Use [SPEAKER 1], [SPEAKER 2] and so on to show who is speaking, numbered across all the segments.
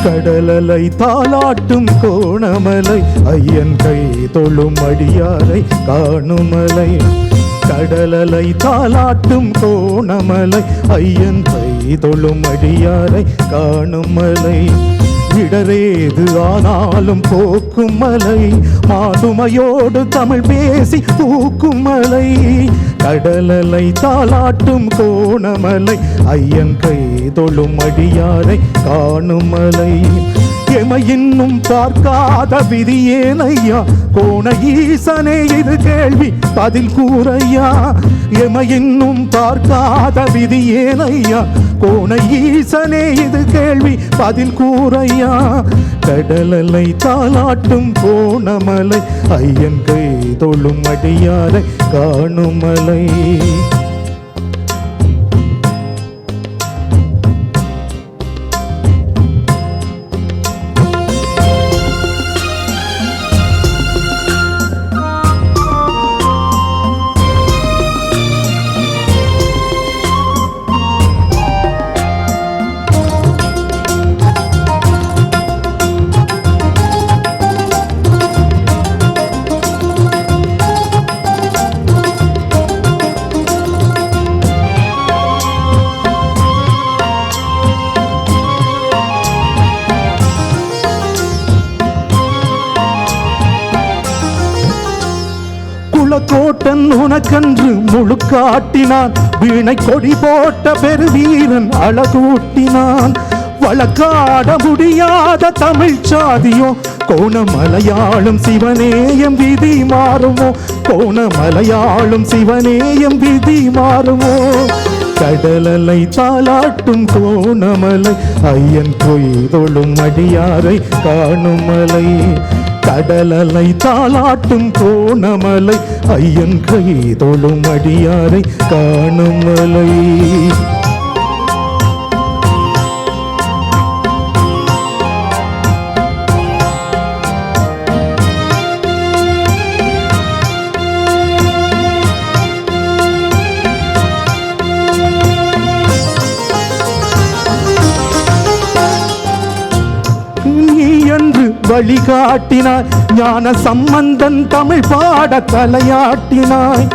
[SPEAKER 1] கடலலை தாளாட்டும் கோணமலை ஐயன் கை தொழும் அடியாரை காணுமலை. கடலலை தாளாட்டும் கோணமலை ஐயன் கை தொழும் அடியாரை காணுமலை. இடரேது ஆனாலும் போக்கும் மலை மாதுமையோடு தமிழ் பேசி தூக்கும் மலை. கடலலை தாளாட்டும் கோணமலை ஐயன் கை தொழும் அடியாரை காணுமலை. எமையின்னும் பார்க்காத விதியேனையா கோண ஈசனே இது கேள்வி பதில் கூறையா. எமையின்னும் பார்க்காத விதியேனையா கோண ஈசனே இது கேள்வி பதில் கூறையா. கடலலை தாளாட்டும் கோணமலை ஐயன் கை தொழும் அடியாரை காணுமலை. கோட்டன் உனக்கன்று முழுக்காட்டினான் வீணை கொடி போட்ட பெருவீரன் அழகூட்டினான். வழக்காட முடியாத தமிழ் சாதியோ கோணமலையாளும் சிவனேயம் விதி மாறுமோ. கோணமலையாளும் சிவனேயம் விதி மாறுமோ. கடலலை தாளாட்டும் கோணமலை ஐயன் கொய்தொழும் அடியாரை காணுமலை. கடலலை தாளாட்டும் கோணமலை ஐயன் கை தொழும் அடியாரை காணுமலை. வழிகாட்டினாய் ஞான சம்பந்தன் தமிழ் பாட தலையாட்டினாய்.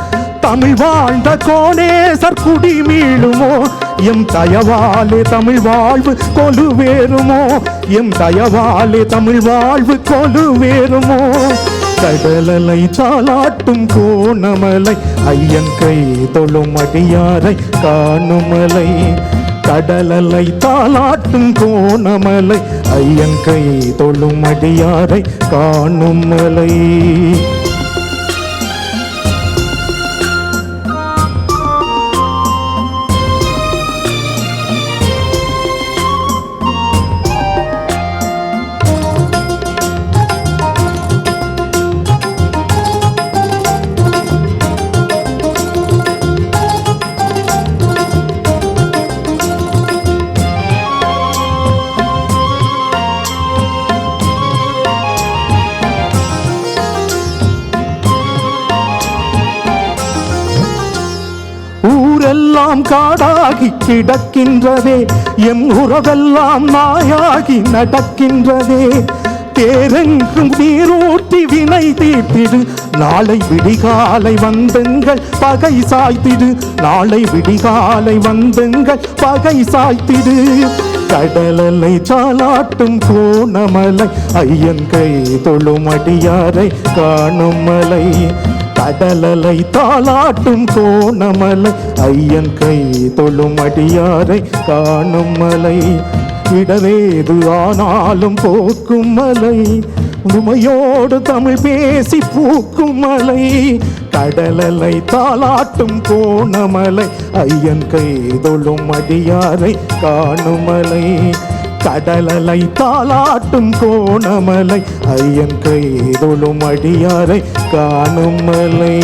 [SPEAKER 1] தமிழ் வாழ்ந்த கோணேசர் குடி மீளுமோ. எம் தயவாலே தமிழ் வாழ்வு கொலுவேறுமோ. எம் தயவாலே தமிழ் வாழ்வு கொலுவேறுமோ. கடலலை தாளாட்டும் கோணமலை ஐயன் கை தொழும் அடியாரை காணுமலை. கடலலை தாளாட்டும் கோணமலை ஐயன் கை தொழும் அடியாரை காணுமலை. ஊரெல்லாம் காடாகி கிடக்கின்றதே எம் உறவெல்லாம் நாயாகி நடக்கின்றதே. தேரெங்கும் நீரூட்டி வினை தீர்த்திடு நாளை விடிகாலை வந்தெங்கள் பகை சாய்த்திடு. நாளை விடிகாலை வந்தெங்கள் பகை சாய்த்திடு. கடலலை தாளாட்டும் கோணமலை ஐயன் கை தொழும் அடியாரை காணுமலை. கடலலை தாளாட்டும் கோணமலை ஐயன் கை தொழும் அடியாரை காணுமலை. இடரேது ஆனாலும் போக்கும் மலை உமையோடு தமிழ் பேசி பூக்கும் மலை. கடலலை தாளாட்டும் கோணமலை ஐயன் கை தொழும் அடியாரை காணுமலை. கடலலை தாளாட்டும் கோணமலை ஐயன் கை தொழும் அடியாரை காணுமலை.